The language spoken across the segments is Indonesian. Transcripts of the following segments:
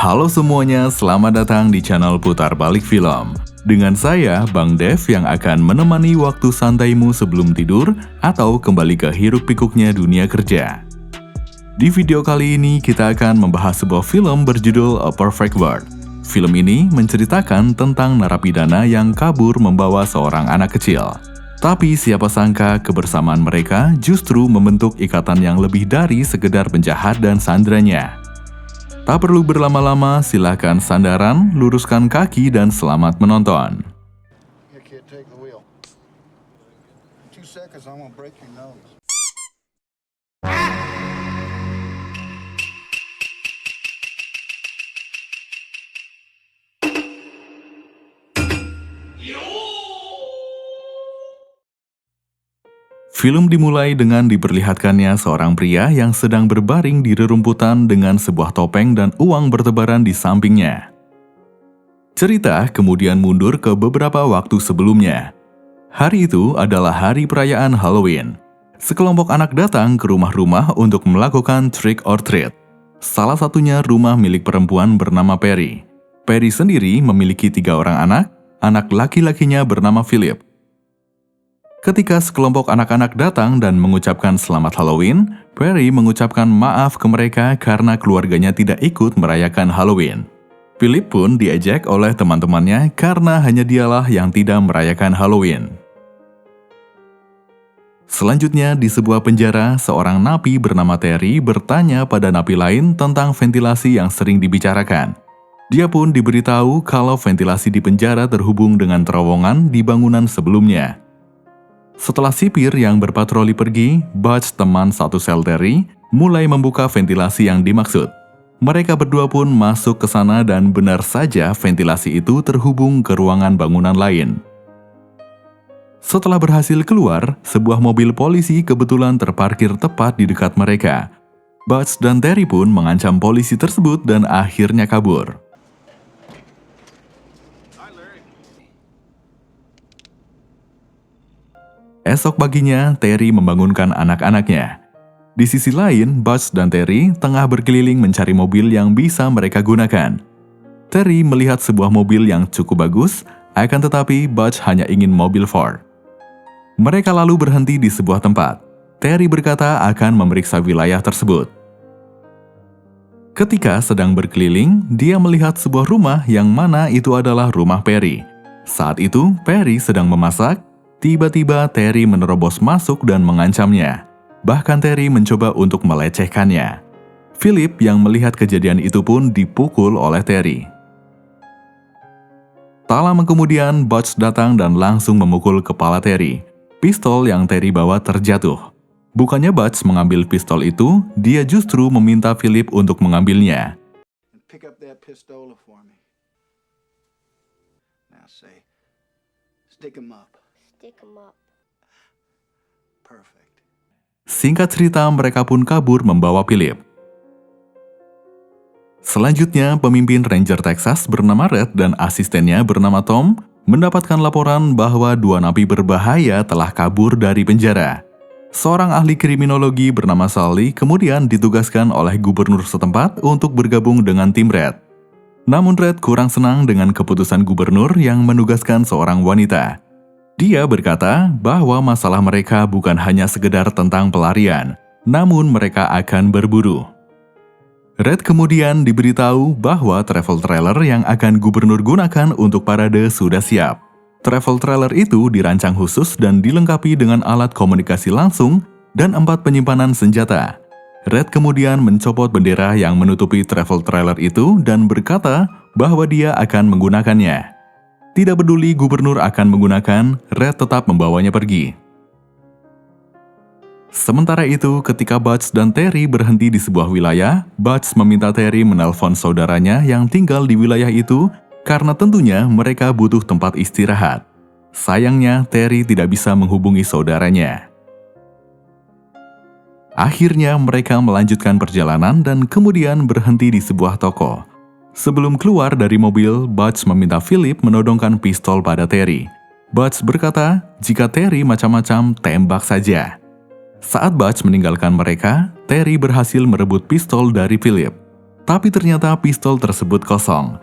Halo semuanya, selamat datang di channel Putar Balik Film. Dengan saya, Bang Dev yang akan menemani waktu santaimu sebelum tidur atau kembali ke hiruk-pikuknya dunia kerja. Di video kali ini kita akan membahas sebuah film berjudul A Perfect World. Film ini menceritakan tentang narapidana yang kabur membawa seorang anak kecil. Tapi siapa sangka kebersamaan mereka justru membentuk ikatan yang lebih dari sekedar penjahat dan sandranya. Tak perlu berlama-lama, silakan sandaran, luruskan kaki, dan selamat menonton. Here, kid, take the wheel. In 2 seconds, I'm gonna break your nose. Film dimulai dengan diperlihatkannya seorang pria yang sedang berbaring di rerumputan dengan sebuah topeng dan uang bertebaran di sampingnya. Cerita kemudian mundur ke beberapa waktu sebelumnya. Hari itu adalah hari perayaan Halloween. Sekelompok anak datang ke rumah-rumah untuk melakukan trick or treat. Salah satunya rumah milik perempuan bernama Perry. Perry sendiri memiliki 3 orang anak laki-lakinya bernama Philip. Ketika sekelompok anak-anak datang dan mengucapkan selamat Halloween, Perry mengucapkan maaf ke mereka karena keluarganya tidak ikut merayakan Halloween. Philip pun diejek oleh teman-temannya karena hanya dialah yang tidak merayakan Halloween. Selanjutnya, di sebuah penjara, seorang napi bernama Terry bertanya pada napi lain tentang ventilasi yang sering dibicarakan. Dia pun diberitahu kalau ventilasi di penjara terhubung dengan terowongan di bangunan sebelumnya. Setelah sipir yang berpatroli pergi, Butch, teman satu sel Terry, mulai membuka ventilasi yang dimaksud. Mereka berdua pun masuk ke sana dan benar saja ventilasi itu terhubung ke ruangan bangunan lain. Setelah berhasil keluar, sebuah mobil polisi kebetulan terparkir tepat di dekat mereka. Butch dan Terry pun mengancam polisi tersebut dan akhirnya kabur. Esok paginya, Terry membangunkan anak-anaknya. Di sisi lain, Butch dan Terry tengah berkeliling mencari mobil yang bisa mereka gunakan. Terry melihat sebuah mobil yang cukup bagus, akan tetapi Butch hanya ingin mobil Ford. Mereka lalu berhenti di sebuah tempat. Terry berkata akan memeriksa wilayah tersebut. Ketika sedang berkeliling, dia melihat sebuah rumah yang mana itu adalah rumah Perry. Saat itu, Perry sedang memasak. Tiba-tiba Terry menerobos masuk dan mengancamnya. Bahkan Terry mencoba untuk melecehkannya. Philip yang melihat kejadian itu pun dipukul oleh Terry. Tak lama kemudian, Butch datang dan langsung memukul kepala Terry. Pistol yang Terry bawa terjatuh. Bukannya Butch mengambil pistol itu, dia justru meminta Philip untuk mengambilnya. Pick up that pistola for me. Now say, stick 'em up. Stick 'em up. Perfect. Singkat cerita, mereka pun kabur membawa Philip. Selanjutnya, pemimpin Ranger Texas bernama Red dan asistennya bernama Tom mendapatkan laporan bahwa 2 napi berbahaya telah kabur dari penjara. Seorang ahli kriminologi bernama Sally kemudian ditugaskan oleh gubernur setempat untuk bergabung dengan tim Red. Namun Red kurang senang dengan keputusan gubernur yang menugaskan seorang wanita. Dia berkata bahwa masalah mereka bukan hanya sekedar tentang pelarian, namun mereka akan berburu. Red kemudian diberitahu bahwa travel trailer yang akan gubernur gunakan untuk parade sudah siap. Travel trailer itu dirancang khusus dan dilengkapi dengan alat komunikasi langsung dan 4 penyimpanan senjata. Red kemudian mencopot bendera yang menutupi travel trailer itu dan berkata bahwa dia akan menggunakannya. Tidak peduli gubernur akan menggunakan, Red tetap membawanya pergi. Sementara itu, ketika Butch dan Terry berhenti di sebuah wilayah, Butch meminta Terry menelpon saudaranya yang tinggal di wilayah itu karena tentunya mereka butuh tempat istirahat. Sayangnya, Terry tidak bisa menghubungi saudaranya. Akhirnya, mereka melanjutkan perjalanan dan kemudian berhenti di sebuah toko. Sebelum keluar dari mobil, Butch meminta Philip menodongkan pistol pada Terry. Butch berkata, jika Terry macam-macam, tembak saja. Saat Butch meninggalkan mereka, Terry berhasil merebut pistol dari Philip. Tapi ternyata pistol tersebut kosong.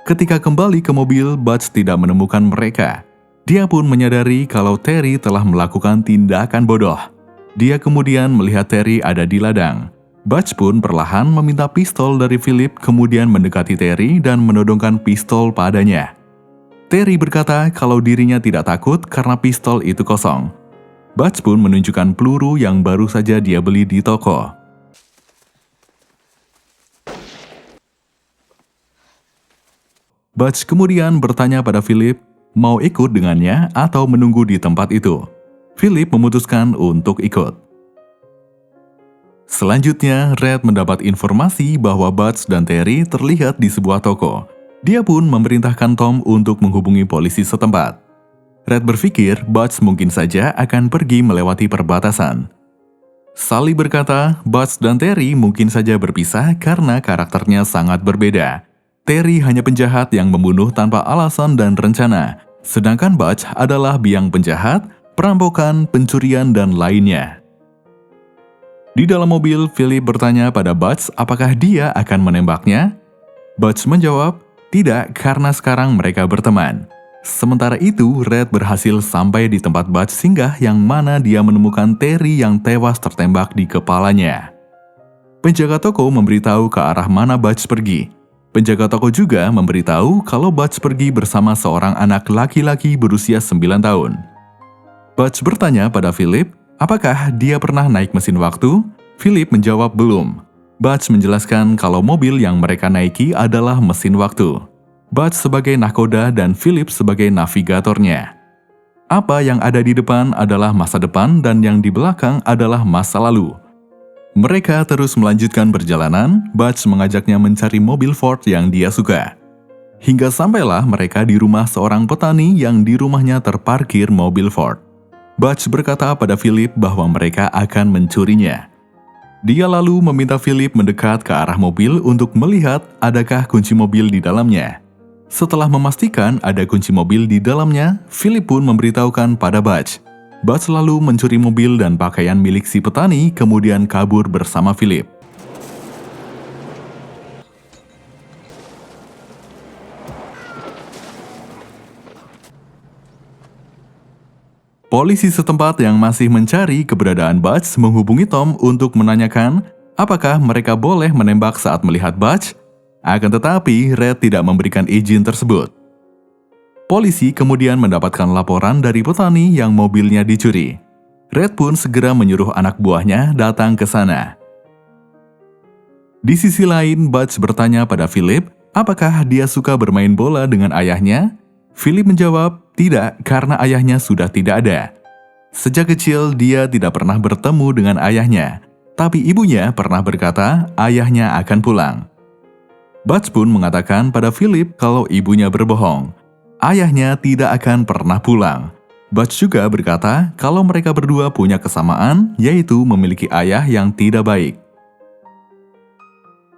Ketika kembali ke mobil, Butch tidak menemukan mereka. Dia pun menyadari kalau Terry telah melakukan tindakan bodoh. Dia kemudian melihat Terry ada di ladang. Butch pun perlahan meminta pistol dari Philip, kemudian mendekati Terry dan menodongkan pistol padanya. Terry berkata kalau dirinya tidak takut karena pistol itu kosong. Butch pun menunjukkan peluru yang baru saja dia beli di toko. Butch kemudian bertanya pada Philip, mau ikut dengannya atau menunggu di tempat itu. Philip memutuskan untuk ikut. Selanjutnya, Red mendapat informasi bahwa Butch dan Terry terlihat di sebuah toko. Dia pun memerintahkan Tom untuk menghubungi polisi setempat. Red berpikir Butch mungkin saja akan pergi melewati perbatasan. Sally berkata, Butch dan Terry mungkin saja berpisah karena karakternya sangat berbeda. Terry hanya penjahat yang membunuh tanpa alasan dan rencana, sedangkan Butch adalah biang penjahat, perampokan, pencurian, dan lainnya. Di dalam mobil, Philip bertanya pada Butch apakah dia akan menembaknya. Butch menjawab, tidak karena sekarang mereka berteman. Sementara itu, Red berhasil sampai di tempat Butch singgah yang mana dia menemukan Terry yang tewas tertembak di kepalanya. Penjaga toko memberitahu ke arah mana Butch pergi. Penjaga toko juga memberitahu kalau Butch pergi bersama seorang anak laki-laki berusia 9 tahun. Butch bertanya pada Philip, apakah dia pernah naik mesin waktu? Philip menjawab belum. Butch menjelaskan kalau mobil yang mereka naiki adalah mesin waktu. Butch sebagai nahkoda dan Philip sebagai navigatornya. Apa yang ada di depan adalah masa depan dan yang di belakang adalah masa lalu. Mereka terus melanjutkan perjalanan. Butch mengajaknya mencari mobil Ford yang dia suka. Hingga sampailah mereka di rumah seorang petani yang di rumahnya terparkir mobil Ford. Butch berkata pada Philip bahwa mereka akan mencurinya. Dia lalu meminta Philip mendekat ke arah mobil untuk melihat adakah kunci mobil di dalamnya. Setelah memastikan ada kunci mobil di dalamnya, Philip pun memberitahukan pada Butch. Butch lalu mencuri mobil dan pakaian milik si petani, kemudian kabur bersama Philip. Polisi setempat yang masih mencari keberadaan Butch menghubungi Tom untuk menanyakan apakah mereka boleh menembak saat melihat Butch. Akan tetapi, Red tidak memberikan izin tersebut. Polisi kemudian mendapatkan laporan dari petani yang mobilnya dicuri. Red pun segera menyuruh anak buahnya datang ke sana. Di sisi lain, Butch bertanya pada Philip, apakah dia suka bermain bola dengan ayahnya? Philip menjawab, tidak, karena ayahnya sudah tidak ada. Sejak kecil, dia tidak pernah bertemu dengan ayahnya, tapi ibunya pernah berkata ayahnya akan pulang. Butch pun mengatakan pada Philip kalau ibunya berbohong. Ayahnya tidak akan pernah pulang. Butch juga berkata kalau mereka berdua punya kesamaan, yaitu memiliki ayah yang tidak baik.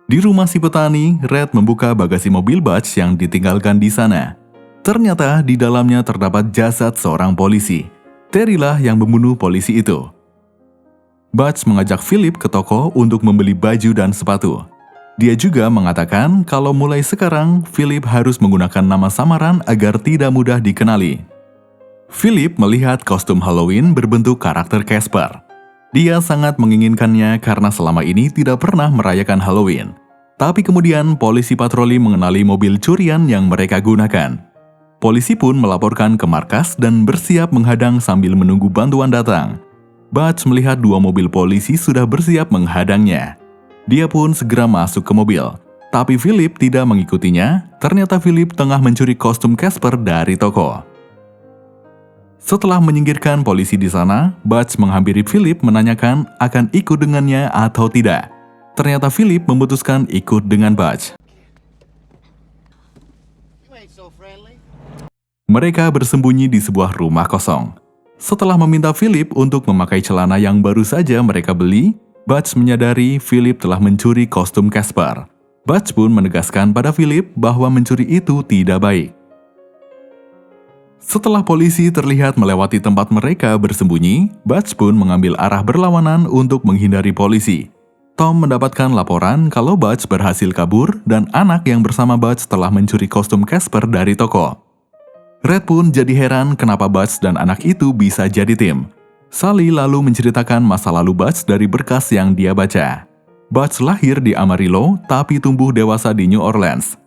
Di rumah si petani, Red membuka bagasi mobil Butch yang ditinggalkan di sana. Ternyata di dalamnya terdapat jasad seorang polisi. Terry lah yang membunuh polisi itu. Butch mengajak Philip ke toko untuk membeli baju dan sepatu. Dia juga mengatakan kalau mulai sekarang Philip harus menggunakan nama samaran agar tidak mudah dikenali. Philip melihat kostum Halloween berbentuk karakter Casper. Dia sangat menginginkannya karena selama ini tidak pernah merayakan Halloween. Tapi kemudian polisi patroli mengenali mobil curian yang mereka gunakan. Polisi pun melaporkan ke markas dan bersiap menghadang sambil menunggu bantuan datang. Butch melihat dua mobil polisi sudah bersiap menghadangnya. Dia pun segera masuk ke mobil. Tapi Philip tidak mengikutinya. Ternyata Philip tengah mencuri kostum Casper dari toko. Setelah menyingkirkan polisi di sana, Butch menghampiri Philip menanyakan akan ikut dengannya atau tidak. Ternyata Philip memutuskan ikut dengan Butch. Mereka bersembunyi di sebuah rumah kosong. Setelah meminta Philip untuk memakai celana yang baru saja mereka beli, Butch menyadari Philip telah mencuri kostum Casper. Butch pun menegaskan pada Philip bahwa mencuri itu tidak baik. Setelah polisi terlihat melewati tempat mereka bersembunyi, Butch pun mengambil arah berlawanan untuk menghindari polisi. Tom mendapatkan laporan kalau Butch berhasil kabur dan anak yang bersama Butch telah mencuri kostum Casper dari toko. Red pun jadi heran kenapa Butch dan anak itu bisa jadi tim. Sally lalu menceritakan masa lalu Butch dari berkas yang dia baca. Butch lahir di Amarillo tapi tumbuh dewasa di New Orleans.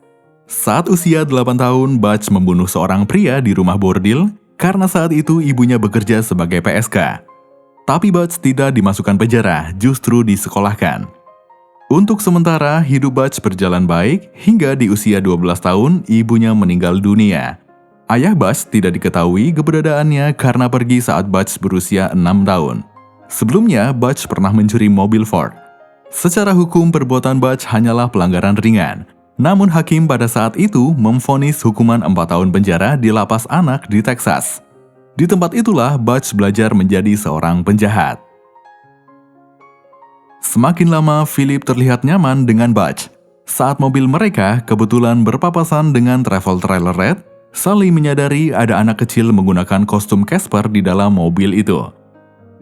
Saat usia 8 tahun, Butch membunuh seorang pria di rumah bordil karena saat itu ibunya bekerja sebagai PSK. Tapi Butch tidak dimasukkan penjara, justru disekolahkan. Untuk sementara, hidup Butch berjalan baik hingga di usia 12 tahun ibunya meninggal dunia. Ayah Butch tidak diketahui keberadaannya karena pergi saat Butch berusia 6 tahun. Sebelumnya, Butch pernah mencuri mobil Ford. Secara hukum, perbuatan Butch hanyalah pelanggaran ringan. Namun hakim pada saat itu memvonis hukuman 4 tahun penjara di lapas anak di Texas. Di tempat itulah Butch belajar menjadi seorang penjahat. Semakin lama, Philip terlihat nyaman dengan Butch. Saat mobil mereka kebetulan berpapasan dengan travel trailer Red, Sally menyadari ada anak kecil menggunakan kostum Casper di dalam mobil itu.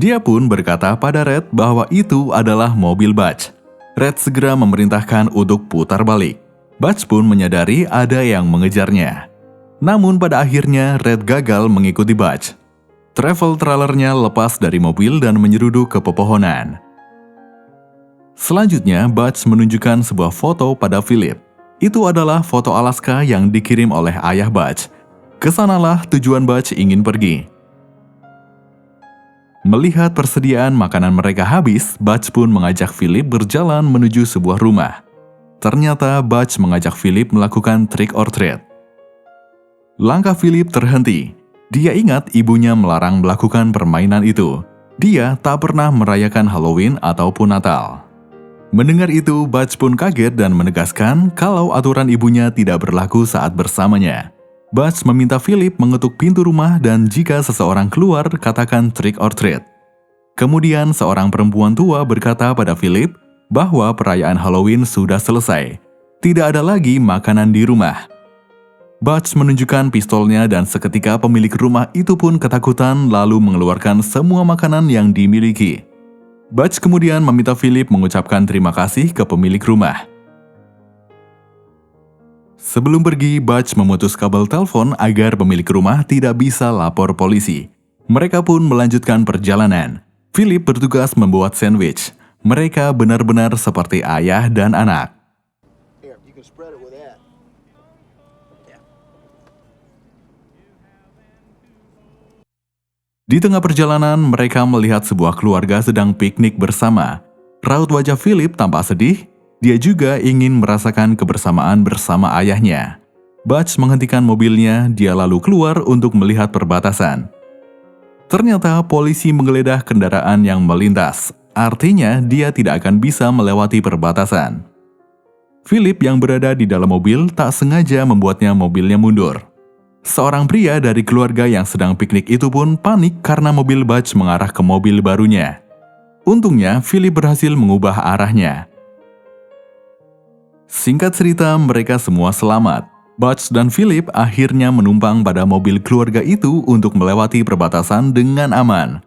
Dia pun berkata pada Red bahwa itu adalah mobil Butch. Red segera memerintahkan untuk putar balik. Butch pun menyadari ada yang mengejarnya. Namun pada akhirnya Red gagal mengikuti Butch. Travel trailernya lepas dari mobil dan menyeruduk ke pepohonan. Selanjutnya, Butch menunjukkan sebuah foto pada Philip. Itu adalah foto Alaska yang dikirim oleh ayah Butch. Kesanalah tujuan Butch ingin pergi. Melihat persediaan makanan mereka habis, Butch pun mengajak Philip berjalan menuju sebuah rumah. Ternyata Butch mengajak Philip melakukan trick or treat. Langkah Philip terhenti. Dia ingat ibunya melarang melakukan permainan itu. Dia tak pernah merayakan Halloween ataupun Natal. Mendengar itu, Butch pun kaget dan menegaskan kalau aturan ibunya tidak berlaku saat bersamanya. Butch meminta Philip mengetuk pintu rumah dan jika seseorang keluar, katakan trick or treat. Kemudian seorang perempuan tua berkata pada Philip bahwa perayaan Halloween sudah selesai. Tidak ada lagi makanan di rumah. Butch menunjukkan pistolnya dan seketika pemilik rumah itu pun ketakutan lalu mengeluarkan semua makanan yang dimiliki. Butch kemudian meminta Philip mengucapkan terima kasih ke pemilik rumah. Sebelum pergi, Butch memutus kabel telepon agar pemilik rumah tidak bisa lapor polisi. Mereka pun melanjutkan perjalanan. Philip bertugas membuat sandwich. Mereka benar-benar seperti ayah dan anak. Here, you can spread it with that. Di tengah perjalanan, mereka melihat sebuah keluarga sedang piknik bersama. Raut wajah Philip tampak sedih. Dia juga ingin merasakan kebersamaan bersama ayahnya. Butch menghentikan mobilnya, dia lalu keluar untuk melihat perbatasan. Ternyata polisi menggeledah kendaraan yang melintas. Artinya dia tidak akan bisa melewati perbatasan. Philip yang berada di dalam mobil tak sengaja membuatnya mobilnya mundur. Seorang pria dari keluarga yang sedang piknik itu pun panik karena mobil Butch mengarah ke mobil barunya. Untungnya, Philip berhasil mengubah arahnya. Singkat cerita, mereka semua selamat. Butch dan Philip akhirnya menumpang pada mobil keluarga itu untuk melewati perbatasan dengan aman.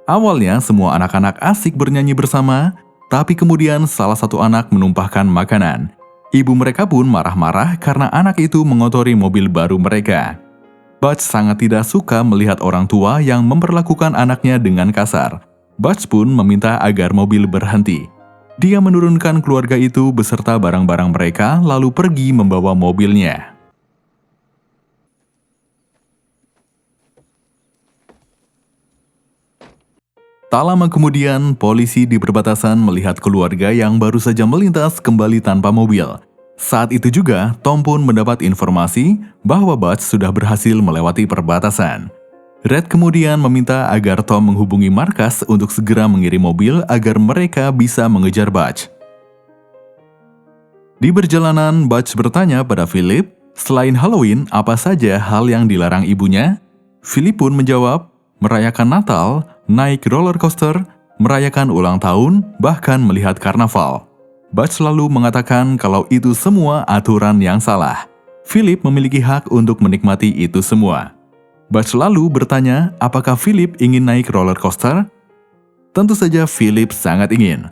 Awalnya, semua anak-anak asik bernyanyi bersama, tapi kemudian salah satu anak menumpahkan makanan. Ibu mereka pun marah-marah karena anak itu mengotori mobil baru mereka. Butch sangat tidak suka melihat orang tua yang memperlakukan anaknya dengan kasar. Butch pun meminta agar mobil berhenti. Dia menurunkan keluarga itu beserta barang-barang mereka lalu pergi membawa mobilnya. Tak lama kemudian, polisi di perbatasan melihat keluarga yang baru saja melintas kembali tanpa mobil. Saat itu juga, Tom pun mendapat informasi bahwa Butch sudah berhasil melewati perbatasan. Red kemudian meminta agar Tom menghubungi markas untuk segera mengirim mobil agar mereka bisa mengejar Butch. Di perjalanan, Butch bertanya pada Philip, selain Halloween, apa saja hal yang dilarang ibunya? Philip pun menjawab, merayakan Natal, naik roller coaster, merayakan ulang tahun, bahkan melihat karnaval. Butch lalu mengatakan kalau itu semua aturan yang salah. Philip memiliki hak untuk menikmati itu semua. Butch lalu bertanya apakah Philip ingin naik roller coaster? Tentu saja Philip sangat ingin.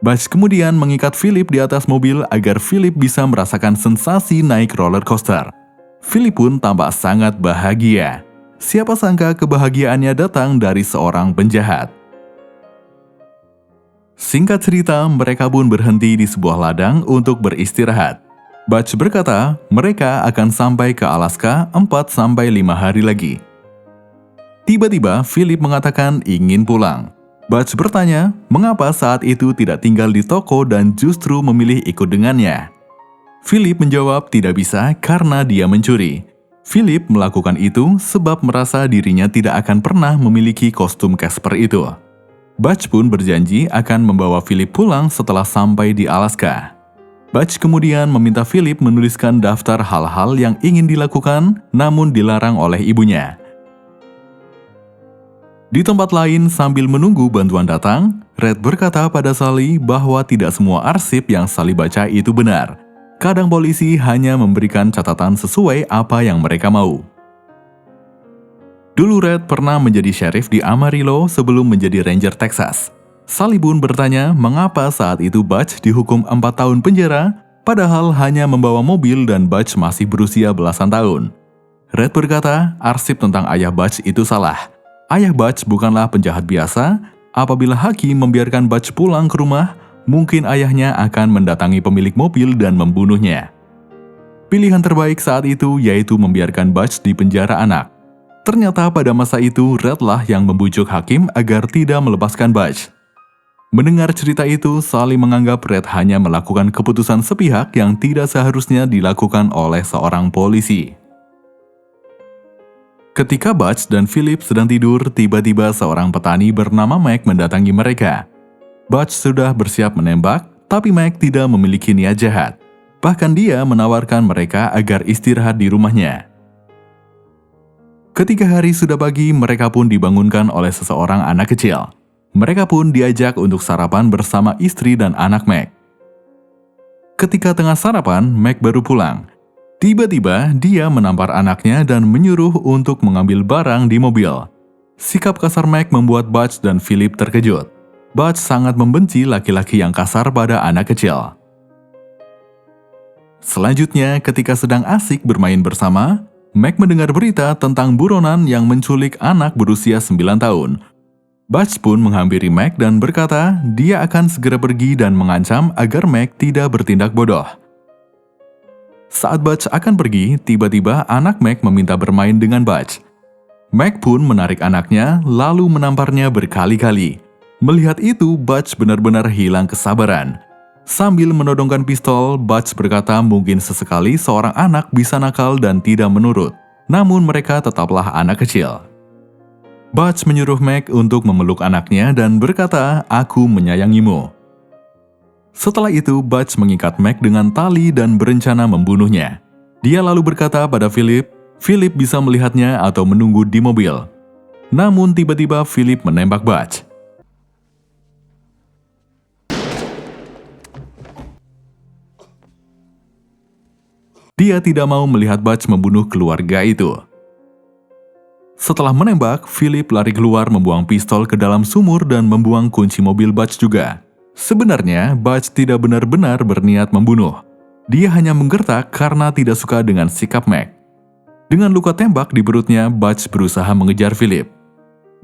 Butch kemudian mengikat Philip di atas mobil agar Philip bisa merasakan sensasi naik roller coaster. Philip pun tampak sangat bahagia. Siapa sangka kebahagiaannya datang dari seorang penjahat. Singkat cerita, mereka pun berhenti di sebuah ladang untuk beristirahat. Butch berkata, mereka akan sampai ke Alaska 4-5 hari lagi. Tiba-tiba, Philip mengatakan ingin pulang. Butch bertanya, mengapa saat itu tidak tinggal di toko dan justru memilih ikut dengannya. Philip menjawab tidak bisa karena dia mencuri. Philip melakukan itu sebab merasa dirinya tidak akan pernah memiliki kostum Casper itu. Butch pun berjanji akan membawa Philip pulang setelah sampai di Alaska. Butch kemudian meminta Philip menuliskan daftar hal-hal yang ingin dilakukan, namun dilarang oleh ibunya. Di tempat lain, sambil menunggu bantuan datang, Red berkata pada Sally bahwa tidak semua arsip yang Sally baca itu benar. Kadang polisi hanya memberikan catatan sesuai apa yang mereka mau. Dulu Red pernah menjadi sheriff di Amarillo sebelum menjadi ranger Texas. Sally pun bertanya mengapa saat itu Butch dihukum 4 tahun penjara, padahal hanya membawa mobil dan Butch masih berusia belasan tahun. Red berkata arsip tentang ayah Butch itu salah. Ayah Butch bukanlah penjahat biasa. Apabila hakim membiarkan Butch pulang ke rumah, mungkin ayahnya akan mendatangi pemilik mobil dan membunuhnya. Pilihan terbaik saat itu yaitu membiarkan Butch di penjara anak. Ternyata pada masa itu Red lah yang membujuk hakim agar tidak melepaskan Butch. Mendengar cerita itu, Sally menganggap Red hanya melakukan keputusan sepihak yang tidak seharusnya dilakukan oleh seorang polisi. Ketika Butch dan Philip sedang tidur, tiba-tiba seorang petani bernama Mac mendatangi mereka. Butch sudah bersiap menembak, tapi Mac tidak memiliki niat jahat. Bahkan dia menawarkan mereka agar istirahat di rumahnya. Ketika hari sudah pagi, mereka pun dibangunkan oleh seseorang anak kecil. Mereka pun diajak untuk sarapan bersama istri dan anak Mac. Ketika tengah sarapan, Mac baru pulang. Tiba-tiba, dia menampar anaknya dan menyuruh untuk mengambil barang di mobil. Sikap kasar Mac membuat Butch dan Philip terkejut. Butch sangat membenci laki-laki yang kasar pada anak kecil. Selanjutnya, ketika sedang asik bermain bersama, Mac mendengar berita tentang buronan yang menculik anak berusia 9 tahun. Butch pun menghampiri Mac dan berkata dia akan segera pergi dan mengancam agar Mac tidak bertindak bodoh. Saat Butch akan pergi, tiba-tiba anak Mac meminta bermain dengan Butch. Mac pun menarik anaknya lalu menamparnya berkali-kali. Melihat itu, Butch benar-benar hilang kesabaran. Sambil menodongkan pistol, Butch berkata mungkin sesekali seorang anak bisa nakal dan tidak menurut. Namun mereka tetaplah anak kecil. Butch menyuruh Mac untuk memeluk anaknya dan berkata, "Aku menyayangimu." Setelah itu, Butch mengikat Mac dengan tali dan berencana membunuhnya. Dia lalu berkata pada Philip bisa melihatnya atau menunggu di mobil. Namun tiba-tiba Philip menembak Butch. Dia tidak mau melihat Butch membunuh keluarga itu. Setelah menembak, Philip lari keluar membuang pistol ke dalam sumur dan membuang kunci mobil Butch juga. Sebenarnya, Butch tidak benar-benar berniat membunuh. Dia hanya menggertak karena tidak suka dengan sikap Mac. Dengan luka tembak di perutnya, Butch berusaha mengejar Philip.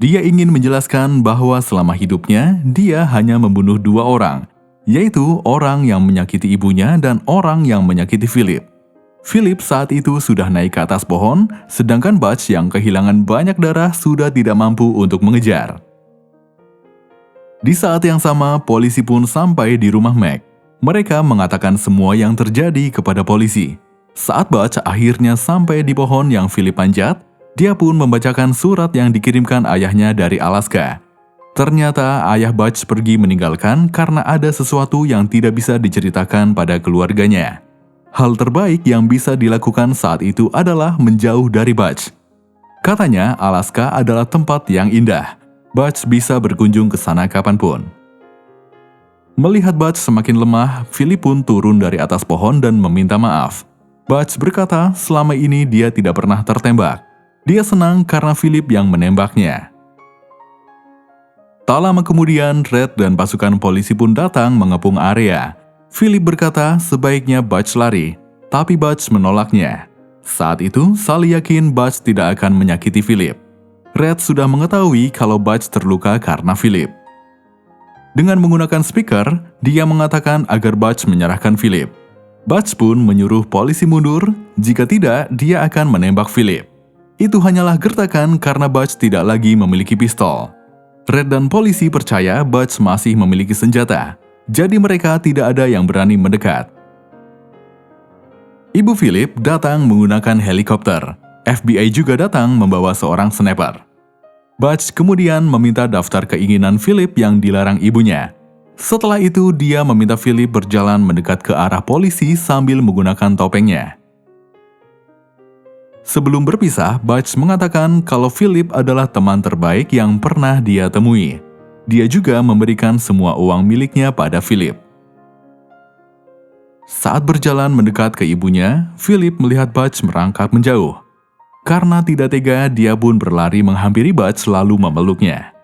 Dia ingin menjelaskan bahwa selama hidupnya, dia hanya membunuh 2 orang, yaitu orang yang menyakiti ibunya dan orang yang menyakiti Philip. Philip saat itu sudah naik ke atas pohon, sedangkan Butch yang kehilangan banyak darah sudah tidak mampu untuk mengejar. Di saat yang sama, polisi pun sampai di rumah Mac. Mereka mengatakan semua yang terjadi kepada polisi. Saat Butch akhirnya sampai di pohon yang Philip panjat, dia pun membacakan surat yang dikirimkan ayahnya dari Alaska. Ternyata ayah Butch pergi meninggalkan karena ada sesuatu yang tidak bisa diceritakan pada keluarganya. Hal terbaik yang bisa dilakukan saat itu adalah menjauh dari Butch. Katanya Alaska adalah tempat yang indah. Butch bisa berkunjung ke sana kapanpun. Melihat Butch semakin lemah, Philip pun turun dari atas pohon dan meminta maaf. Butch berkata selama ini dia tidak pernah tertembak. Dia senang karena Philip yang menembaknya. Tak lama kemudian, Red dan pasukan polisi pun datang mengepung area. Philip berkata sebaiknya Butch lari, tapi Butch menolaknya. Saat itu, Sally yakin Butch tidak akan menyakiti Philip. Red sudah mengetahui kalau Butch terluka karena Philip. Dengan menggunakan speaker, dia mengatakan agar Butch menyerahkan Philip. Butch pun menyuruh polisi mundur, jika tidak dia akan menembak Philip. Itu hanyalah gertakan karena Butch tidak lagi memiliki pistol. Red dan polisi percaya Butch masih memiliki senjata, jadi mereka tidak ada yang berani mendekat. Ibu Philip datang menggunakan helikopter. FBI juga datang membawa seorang sniper. Butch kemudian meminta daftar keinginan Philip yang dilarang ibunya. Setelah itu, dia meminta Philip berjalan mendekat ke arah polisi sambil menggunakan topengnya. Sebelum berpisah, Butch mengatakan kalau Philip adalah teman terbaik yang pernah dia temui. Dia juga memberikan semua uang miliknya pada Philip. Saat berjalan mendekat ke ibunya, Philip melihat Butch merangkak menjauh. Karena tidak tega, dia pun berlari menghampiri Butch lalu memeluknya.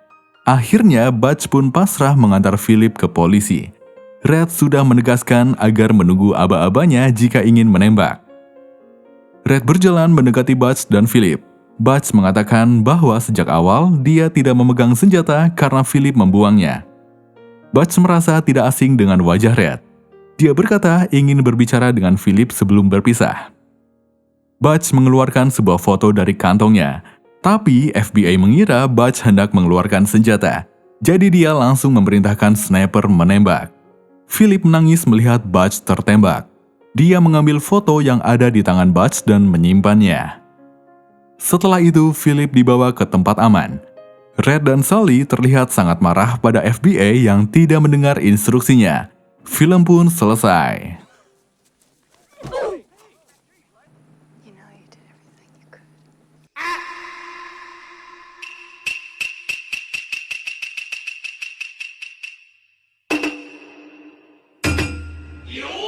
Akhirnya, Butch pun pasrah mengantar Philip ke polisi. Red sudah menegaskan agar menunggu aba-abanya jika ingin menembak. Red berjalan mendekati Butch dan Philip. Butch mengatakan bahwa sejak awal dia tidak memegang senjata karena Philip membuangnya. Butch merasa tidak asing dengan wajah Red. Dia berkata ingin berbicara dengan Philip sebelum berpisah. Butch mengeluarkan sebuah foto dari kantongnya, tapi FBI mengira Butch hendak mengeluarkan senjata. Jadi dia langsung memerintahkan sniper menembak. Philip menangis melihat Butch tertembak. Dia mengambil foto yang ada di tangan Butch dan menyimpannya. Setelah itu, Philip dibawa ke tempat aman. Red dan Sally terlihat sangat marah pada FBI yang tidak mendengar instruksinya. Film pun selesai. You know you did everything you could. Yo!